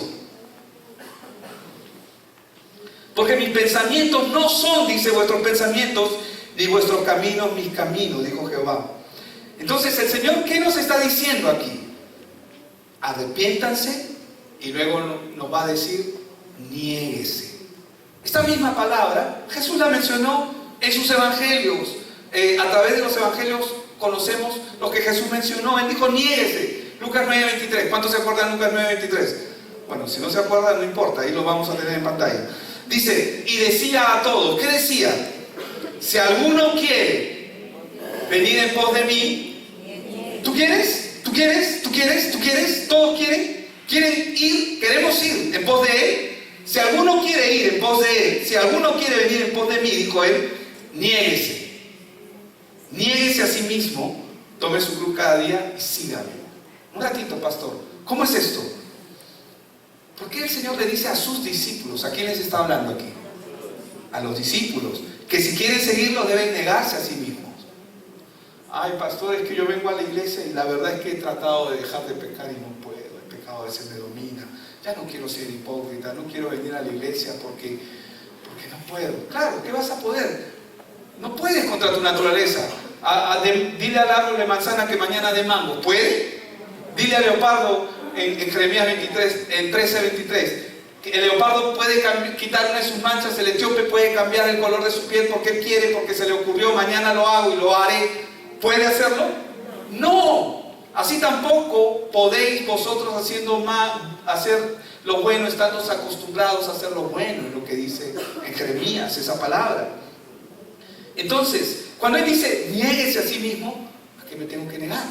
Porque mis pensamientos no son, dice, vuestros pensamientos, ni vuestros caminos mis caminos, dijo Jehová. Entonces el Señor, ¿qué nos está diciendo aquí? Arrepiéntanse, y luego nos va a decir, niéguese. Esta misma palabra Jesús la mencionó en sus evangelios. A través de los evangelios conocemos lo que Jesús mencionó. Él dijo, niéguese. Lucas 9:23. ¿Cuántos se acuerdan de Lucas 9:23? Bueno, si no se acuerdan, no importa, ahí lo vamos a tener en pantalla. Dice, y decía a todos, ¿qué decía? Si alguno quiere venir en pos de mí, ¿tú quieres? ¿Tú quieres? ¿Tú quieres? ¿Tú quieres? ¿Todos quieren? ¿Quieren ir? ¿Queremos ir en pos de Él? Si alguno quiere ir en pos de Él, si alguno quiere venir en pos de mí, dijo Él, niéguese. Niéguese a sí mismo, tome su cruz cada día y sígame. Un ratito, pastor, ¿cómo es esto? ¿Por qué el Señor le dice a sus discípulos? ¿A quién les está hablando aquí? A los discípulos, que si quieren seguirlo deben negarse a sí mismos. Ay, pastor, es que yo vengo a la iglesia y la verdad es que he tratado de dejar de pecar y no puedo. El pecado a veces me domina. Ya no quiero ser hipócrita, no quiero venir a la iglesia porque no puedo. Claro, ¿qué vas a poder? No puedes contra tu naturaleza. Dile al árbol de manzana que mañana dé mango. ¿Puede? Dile al leopardo en Jeremías 23, en 13:23, que el leopardo puede quitar una de sus manchas, el etíope puede cambiar el color de su piel porque él quiere, porque se le ocurrió, mañana lo hago y lo haré. ¿Puede hacerlo? No. Así tampoco podéis vosotros hacer lo bueno, estando acostumbrados a hacer lo bueno, es lo que dice en Jeremías, esa palabra. Entonces, cuando Él dice, niéguese a sí mismo, ¿a qué me tengo que negar?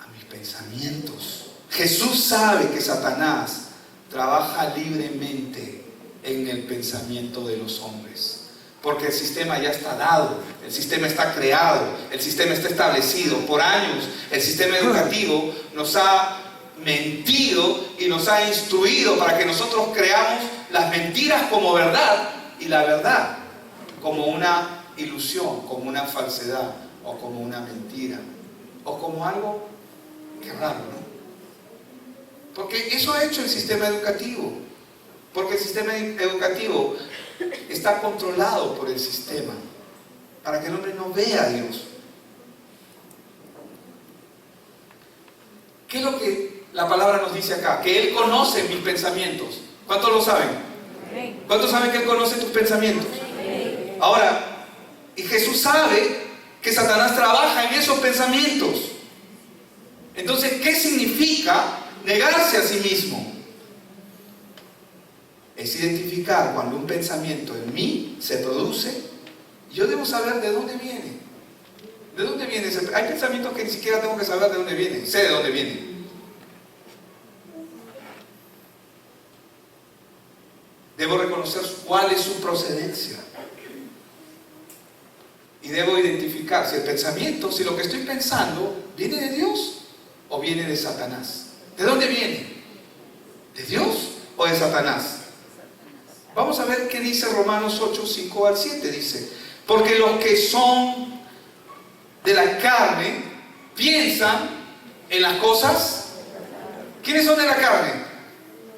A mis pensamientos. Jesús sabe que Satanás trabaja libremente en el pensamiento de los hombres. Porque el sistema ya está dado, el sistema está creado, el sistema está establecido. Por años el sistema educativo nos ha mentido y nos ha instruido para que nosotros creamos las mentiras como verdad y la verdad como una ilusión, como una falsedad o como una mentira o como algo que raro, ¿no? Porque eso ha hecho el sistema educativo. Porque el sistema educativo está controlado por el sistema para que el hombre no vea a Dios. ¿Qué es lo que la palabra nos dice acá? Que Él conoce mis pensamientos. ¿Cuántos lo saben? ¿Cuántos saben que Él conoce tus pensamientos? Ahora, y Jesús sabe que Satanás trabaja en esos pensamientos. Entonces, ¿qué significa negarse a sí mismo? Es identificar cuando un pensamiento en mí se produce. Yo debo saber de dónde viene. ¿De dónde viene ese? Hay pensamientos que ni siquiera tengo que saber de dónde vienen. Sé de dónde vienen. Debo reconocer cuál es su procedencia. Y debo identificar si el pensamiento, si lo que estoy pensando viene de Dios o viene de Satanás. ¿De dónde viene? ¿De Dios o Satanás? Vamos a ver qué dice Romanos 8, 5 al 7. Dice, porque los que son de la carne piensan en las cosas. ¿Quiénes son de la carne?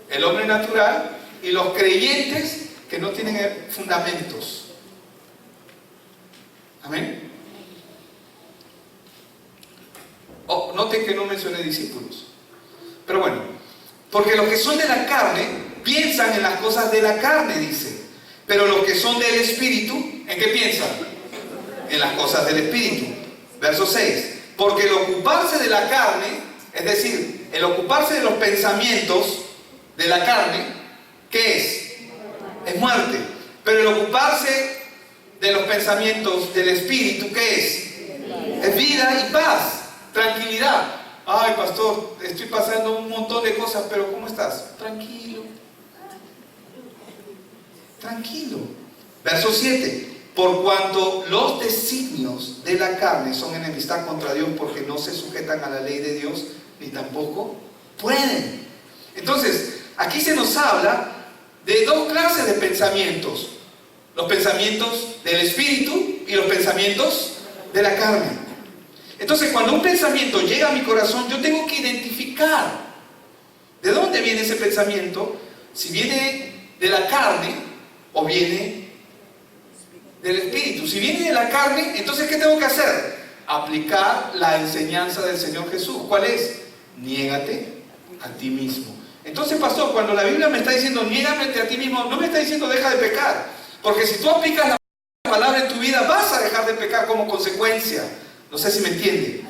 El hombre natural y los creyentes que no tienen fundamentos. Amén. Oh, noten que no mencioné discípulos. Pero bueno, porque los que son de la carne piensan en las cosas de la carne, dice. Pero los que son del Espíritu, ¿en qué piensan? En las cosas del Espíritu. Verso 6. Porque el ocuparse de la carne, es decir, el ocuparse de los pensamientos de la carne, ¿qué es? Es muerte. Pero el ocuparse de los pensamientos del Espíritu, ¿qué es? Es vida y paz, tranquilidad. Ay, pastor, estoy pasando un montón de cosas, pero ¿cómo estás? Tranquilo. Tranquilo. Verso 7. Por cuanto los designios de la carne son enemistad contra Dios, porque no se sujetan a la ley de Dios, ni tampoco pueden. Entonces, aquí se nos habla de dos clases de pensamientos: los pensamientos del Espíritu y los pensamientos de la carne. Entonces, cuando un pensamiento llega a mi corazón, yo tengo que identificar de dónde viene ese pensamiento, si viene de la carne o viene del Espíritu. Si viene de la carne, entonces ¿qué tengo que hacer? Aplicar la enseñanza del Señor Jesús. ¿Cuál es? Niégate a ti mismo. Entonces, pastor, cuando la Biblia me está diciendo niégate a ti mismo, no me está diciendo deja de pecar, porque si tú aplicas la palabra en tu vida, vas a dejar de pecar como consecuencia. No sé si me entiende.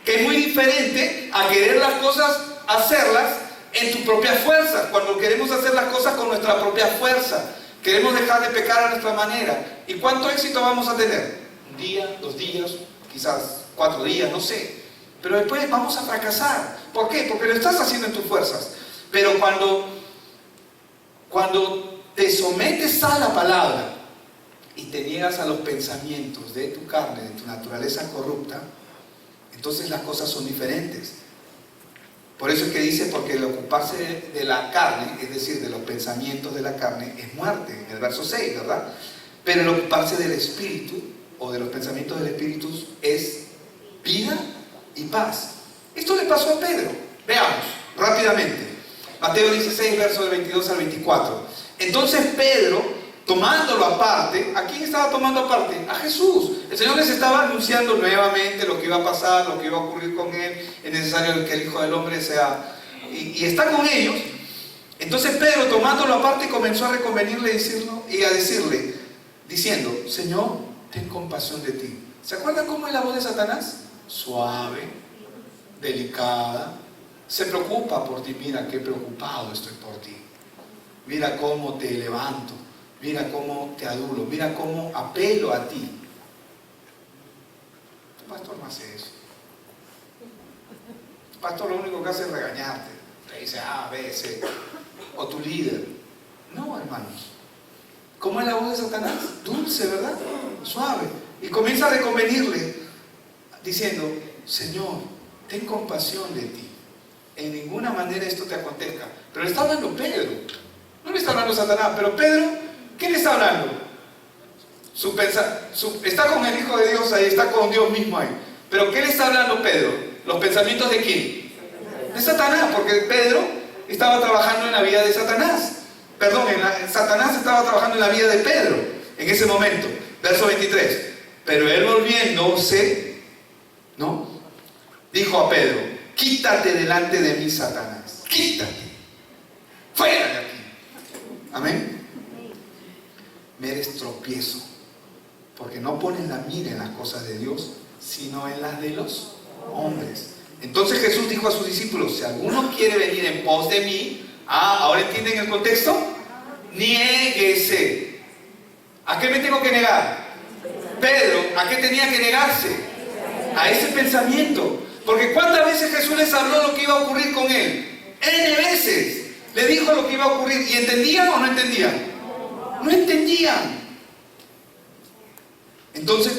Que es muy diferente a querer las cosas, hacerlas en tu propia fuerza. Cuando queremos hacer las cosas con nuestra propia fuerza, queremos dejar de pecar a nuestra manera. ¿Y cuánto éxito vamos a tener? Un día, 2 días, quizás 4 días, no sé. Pero después vamos a fracasar. ¿Por qué? Porque lo estás haciendo en tus fuerzas. Pero cuando te sometes a la palabra y te niegas a los pensamientos de tu carne, de tu naturaleza corrupta, entonces las cosas son diferentes. Por eso es que dice, porque el ocuparse de la carne, es decir, de los pensamientos de la carne, es muerte, en el verso 6, ¿verdad? Pero el ocuparse del Espíritu, o de los pensamientos del Espíritu, es vida y paz. Esto le pasó a Pedro. Veamos, rápidamente. Mateo 16, versos del 22 al 24. Entonces Pedro, tomándolo aparte, ¿a quién estaba tomando aparte? A Jesús. El Señor les estaba anunciando nuevamente lo que iba a pasar, lo que iba a ocurrir con Él. Es necesario que el Hijo del Hombre sea... Y está con ellos. Entonces Pedro, tomándolo aparte, comenzó a reconvenirle y a decirle, diciendo, Señor, ten compasión de ti. ¿Se acuerdan cómo es la voz de Satanás? Suave, delicada. Se preocupa por ti. Mira qué preocupado estoy por ti. Mira cómo te levanto. Mira cómo te adulo, mira cómo apelo a ti. Tu pastor no hace eso. Tu pastor lo único que hace es regañarte. Te dice A, B, C. O tu líder. No, hermanos. ¿Cómo es la voz de Satanás? Dulce, ¿verdad? Suave. Y comienza a reconvenirle, diciendo, Señor, ten compasión de ti. En ninguna manera esto te acontezca. Pero le está hablando Pedro. No le está hablando Satanás, pero Pedro, ¿qué le está hablando? Está con el Hijo de Dios ahí, está con Dios mismo ahí. ¿Pero qué le está hablando Pedro? ¿Los pensamientos de quién? De Satanás, porque Pedro estaba trabajando en la vida de Satanás. Perdón, Satanás estaba trabajando en la vida de Pedro en ese momento. Verso 23. Pero él volviéndose, ¿no? Dijo a Pedro, quítate delante de mí, Satanás. Quítate. Fuera de aquí. Amén. Me eres tropiezo, porque no pones la mira en las cosas de Dios, sino en las de los hombres. Entonces Jesús dijo a sus discípulos, si alguno quiere venir en pos de mí, ¿ahora entienden el contexto? Niéguese. ¿A qué me tengo que negar? Pedro, ¿a qué tenía que negarse? A ese pensamiento. Porque ¿cuántas veces Jesús les habló lo que iba a ocurrir con él? N veces. Le dijo lo que iba a ocurrir. ¿Y entendían o no entendían? No entendían. Entonces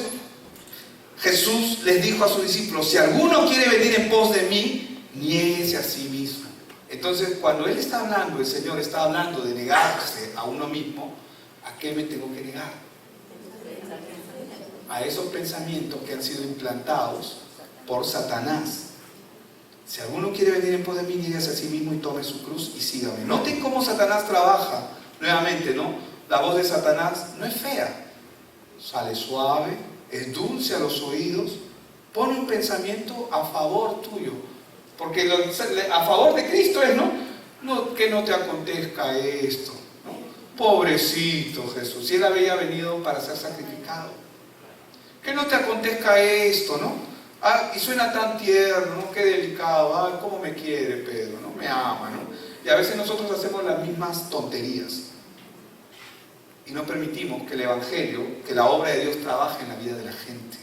Jesús les dijo a sus discípulos, si alguno quiere venir en pos de mí, niéguese a sí mismo. Entonces, cuando Él está hablando, el Señor está hablando de negarse a uno mismo, ¿a qué me tengo que negar? A esos pensamientos que han sido implantados por Satanás. Si alguno quiere venir en pos de mí, niéguese a sí mismo y tome su cruz y sígame. Noten cómo Satanás trabaja. Nuevamente, ¿no? La voz de Satanás no es fea. Sale suave, es dulce a los oídos, pone un pensamiento a favor tuyo. Porque a favor de Cristo es, ¿no? Que no te acontezca esto, ¿no? Pobrecito Jesús, si Él había venido para ser sacrificado. Que no te acontezca esto, ¿no? Y suena tan tierno, ¿no? Qué delicado, cómo me quiere Pedro, ¿no? Me ama, ¿no? Y a veces nosotros hacemos las mismas tonterías. Y no permitimos que el Evangelio, que la obra de Dios trabaje en la vida de la gente.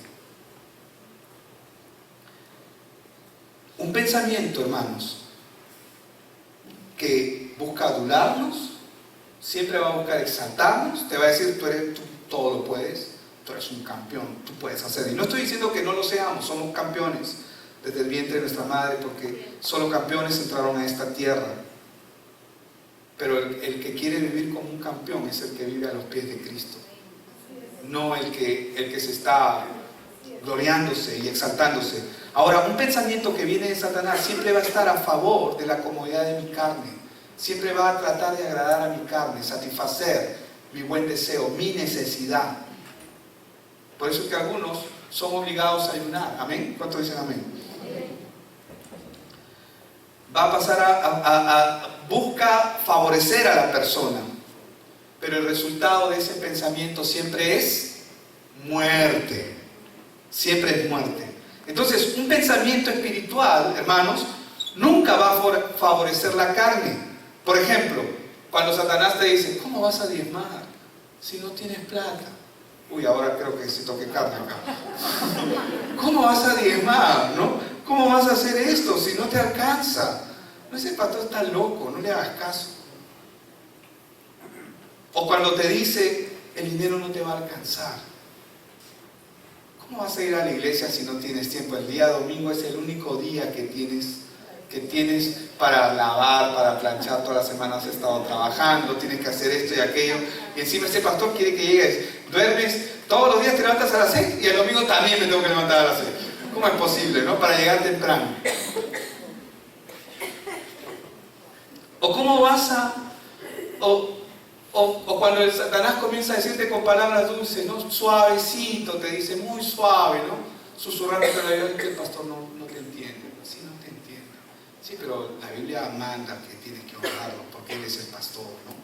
Un pensamiento, hermanos, que busca adularnos, siempre va a buscar exaltarnos, te va a decir, tú todo lo puedes, tú eres un campeón, tú puedes hacer. Y no estoy diciendo que no lo seamos, somos campeones desde el vientre de nuestra madre, porque solo campeones entraron a esta tierra. Pero el que quiere vivir como un campeón es el que vive a los pies de Cristo, no el que se está gloriándose y exaltándose. Ahora, un pensamiento que viene de Satanás siempre va a estar a favor de la comodidad de mi carne, siempre va a tratar de agradar a mi carne, satisfacer mi buen deseo, mi necesidad. Por eso es que algunos son obligados a ayunar. ¿Amén? ¿Cuántos dicen amén? Va a pasar busca favorecer a la persona, pero el resultado de ese pensamiento siempre es muerte. Siempre es muerte. Entonces, un pensamiento espiritual, hermanos, nunca va a favorecer la carne. Por ejemplo, cuando Satanás te dice, ¿cómo vas a diezmar si no tienes plata? Uy, ahora creo que se toque carne acá. ¿Cómo vas a diezmar, no? ¿Cómo vas a hacer esto si no te alcanza? No, ese pastor está loco, no le hagas caso. O cuando te dice, el dinero no te va a alcanzar. ¿Cómo vas a ir a la iglesia si no tienes tiempo? El día domingo es el único día que tienes para lavar, para planchar. Toda la semana has estado trabajando, tienes que hacer esto y aquello. Y encima ese pastor quiere que llegues. Duermes, todos los días te levantas a las 6 y el domingo también me tengo que levantar a las 6. ¿Cómo es posible, no? Para llegar temprano. ¿O cómo vas a...? O cuando el Satanás comienza a decirte con palabras dulces, ¿no? Suavecito, te dice muy suave, ¿no? Susurrando, pero la Biblia que el pastor no te entiende. Sí, no te entiende. Sí, pero la Biblia manda que tienes que honrarlo porque Él es el pastor, ¿no?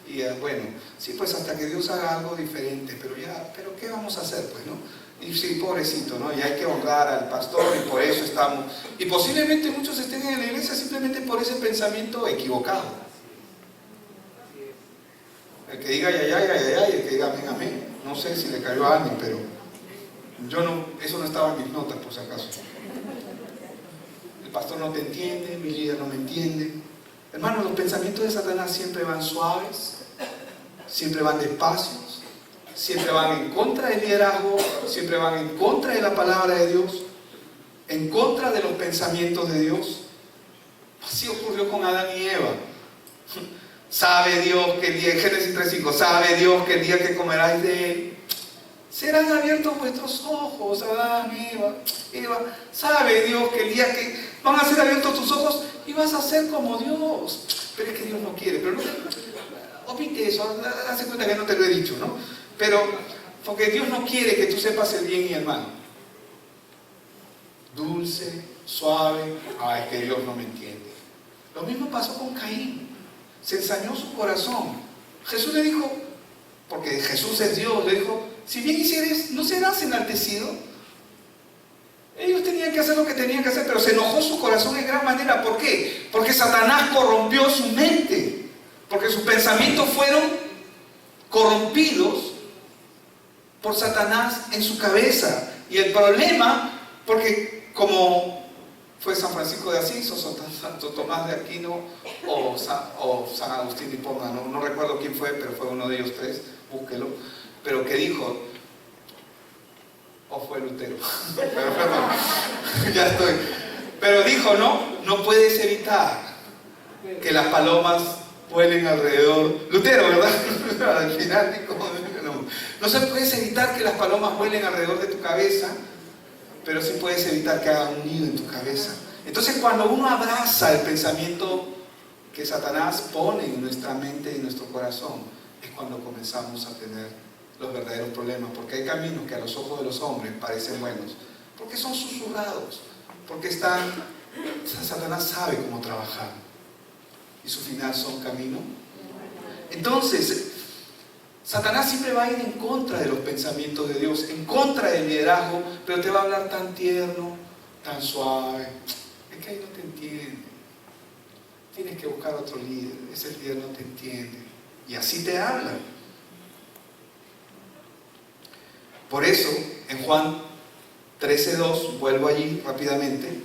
Y bueno, sí, pues hasta que Dios haga algo diferente, pero ¿qué vamos a hacer, pues, no? Y sí, pobrecito, ¿no? Y hay que honrar al pastor y por eso estamos. Y posiblemente muchos estén en la iglesia simplemente por ese pensamiento equivocado. El que diga ay, y el que diga amén, amén. No sé si le cayó a alguien, pero eso no estaba en mis notas por si acaso. El pastor no te entiende, mi líder no me entiende. Hermanos, los pensamientos de Satanás siempre van suaves, siempre van despacios, siempre van en contra del liderazgo, siempre van en contra de la palabra de Dios, en contra de los pensamientos de Dios. Así ocurrió con Adán y Eva. Sabe Dios que el día, Génesis 3:5, sabe Dios que el día que comeráis de él, serán abiertos vuestros ojos, Adán, Eva. Sabe Dios que el día que van a ser abiertos tus ojos y vas a ser como Dios. Pero es que Dios no quiere. Pero no, omite eso, hace cuenta que no te lo he dicho, ¿no? Pero, porque Dios no quiere que tú sepas el bien y el mal. Dulce, suave, es que Dios no me entiende. Lo mismo pasó con Caín. Se ensañó su corazón. Jesús le dijo, porque Jesús es Dios, le dijo, si bien hicieres, ¿no serás enaltecido? Ellos tenían que hacer lo que tenían que hacer, pero se enojó su corazón en gran manera. ¿Por qué? Porque Satanás corrompió su mente, porque sus pensamientos fueron corrompidos por Satanás en su cabeza. Y el problema, porque como fue San Francisco de Asís o Santo Tomás de Aquino o San Agustín de Hipona, no recuerdo quién fue, pero fue uno de ellos tres, búsquelo, pero que dijo, o fue Lutero, pero perdón, ya estoy, pero dijo, no puedes evitar que las palomas vuelen alrededor. Lutero, ¿verdad? Al final, no se puedes evitar que las palomas vuelen alrededor de tu cabeza, pero sí puedes evitar que hagan un nido en tu cabeza. Entonces, cuando uno abraza el pensamiento que Satanás pone en nuestra mente y en nuestro corazón, es cuando comenzamos a tener los verdaderos problemas, porque hay caminos que a los ojos de los hombres parecen buenos, porque son susurrados, porque Satanás sabe cómo trabajar, y su final son caminos. Entonces, Satanás siempre va a ir en contra de los pensamientos de Dios, en contra del liderazgo, pero te va a hablar tan tierno, tan suave. Es que ahí no te entiende. Tienes que buscar otro líder. Ese líder no te entiende. Y así te habla. Por eso, en Juan 13:2, vuelvo allí rápidamente,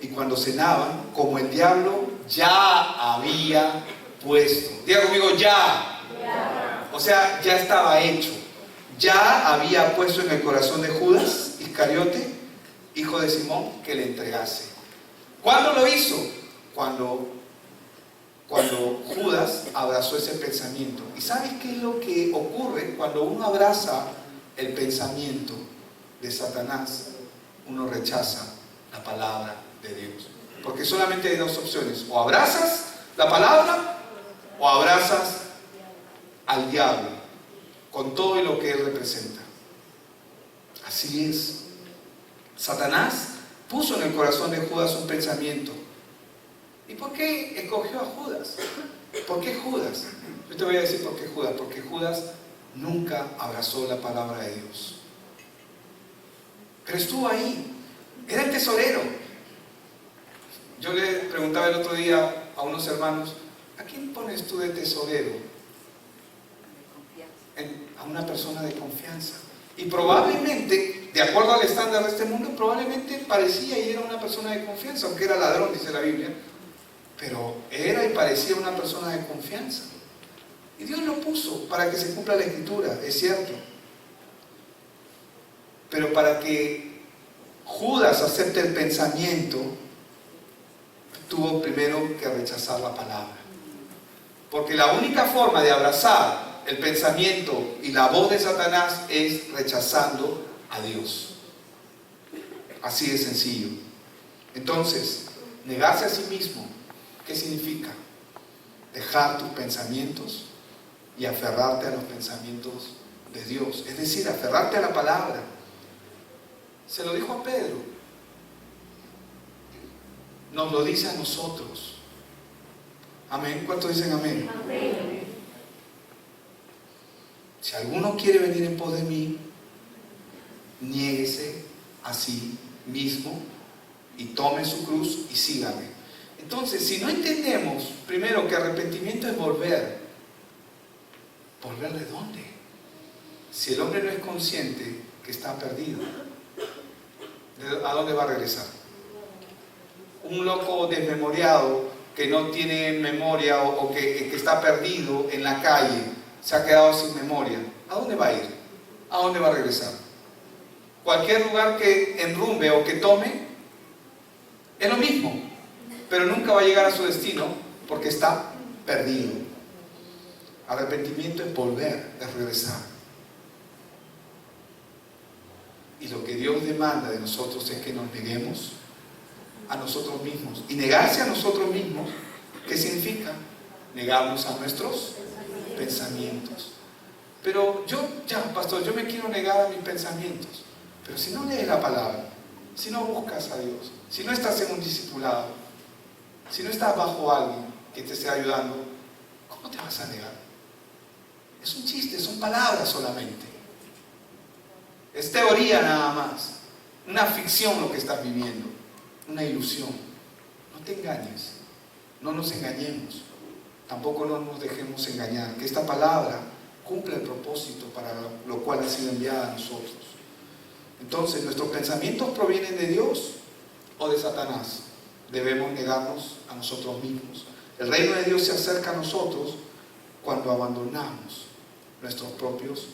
y cuando cenaban, como el diablo ya había puesto. Diga conmigo, ya. O sea, ya estaba hecho. Ya había puesto en el corazón de Judas Iscariote, hijo de Simón, que le entregase. ¿Cuándo lo hizo? Cuando Judas abrazó ese pensamiento. ¿Y sabes qué es lo que ocurre cuando uno abraza el pensamiento de Satanás? Uno rechaza la palabra de Dios. Porque solamente hay dos opciones: o abrazas la palabra o abrazas al diablo con todo lo que él representa. Así es. Satanás puso en el corazón de Judas un pensamiento. ¿Y por qué escogió a Judas? ¿Por qué Judas? Yo te voy a decir por qué Judas. Porque Judas nunca abrazó la palabra de Dios. Pero estuvo ahí. Era el tesorero. Yo le preguntaba el otro día a unos hermanos: ¿a quién pones tú de tesorero? A una persona de confianza. Y probablemente, de acuerdo al estándar de este mundo, probablemente parecía y era una persona de confianza, aunque era ladrón, dice la Biblia, pero era y parecía una persona de confianza. Y Dios lo puso para que se cumpla la Escritura, es cierto. Pero para que Judas acepte el pensamiento, tuvo primero que rechazar la palabra. Porque la única forma de abrazar el pensamiento y la voz de Satanás es rechazando a Dios. Así de sencillo. Entonces, negarse a sí mismo, ¿qué significa? Dejar tus pensamientos y aferrarte a los pensamientos de Dios. Es decir, aferrarte a la palabra. Se lo dijo a Pedro. Nos lo dice a nosotros. Amén. ¿Cuántos dicen amén? Amén. Si alguno quiere venir en pos de mí, niéguese a sí mismo y tome su cruz y sígame. Entonces, si no entendemos primero que arrepentimiento es volver, ¿volver de dónde? Si el hombre no es consciente que está perdido, ¿a dónde va a regresar? Un loco desmemoriado que no tiene memoria o que está perdido en la calle, se ha quedado sin memoria, ¿a dónde va a ir? ¿A dónde va a regresar? Cualquier lugar que enrumbe o que tome es lo mismo, pero nunca va a llegar a su destino porque está perdido. Arrepentimiento es volver, es regresar. Y lo que Dios demanda de nosotros es que nos neguemos a nosotros mismos. Y negarse a nosotros mismos, ¿qué significa? Negarnos a nuestros pensamientos. Pero pastor, yo me quiero negar a mis pensamientos. Pero si no lees la palabra, si no buscas a Dios, si no estás en un discipulado, si no estás bajo alguien que te esté ayudando, ¿cómo te vas a negar? Es un chiste, son palabras solamente. Es teoría nada más. Una ficción lo que estás viviendo. Una ilusión. No te engañes. No nos engañemos. Tampoco no nos dejemos engañar. Que esta palabra cumple el propósito para lo cual ha sido enviada a nosotros. Entonces, ¿nuestros pensamientos provienen de Dios o de Satanás? Debemos negarnos a nosotros mismos. El reino de Dios se acerca a nosotros cuando abandonamos nuestros propios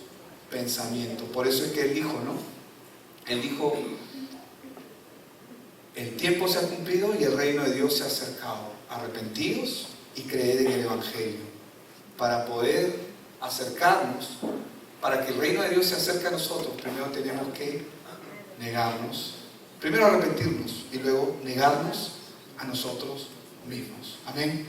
pensamientos. Por eso es que Él dijo, ¿no? Él dijo: el tiempo se ha cumplido y el reino de Dios se ha acercado. arrepentidos y creer en el Evangelio. Para poder acercarnos, para que el reino de Dios se acerque a nosotros, primero tenemos que negarnos, primero arrepentirnos y luego negarnos a nosotros mismos. Amén.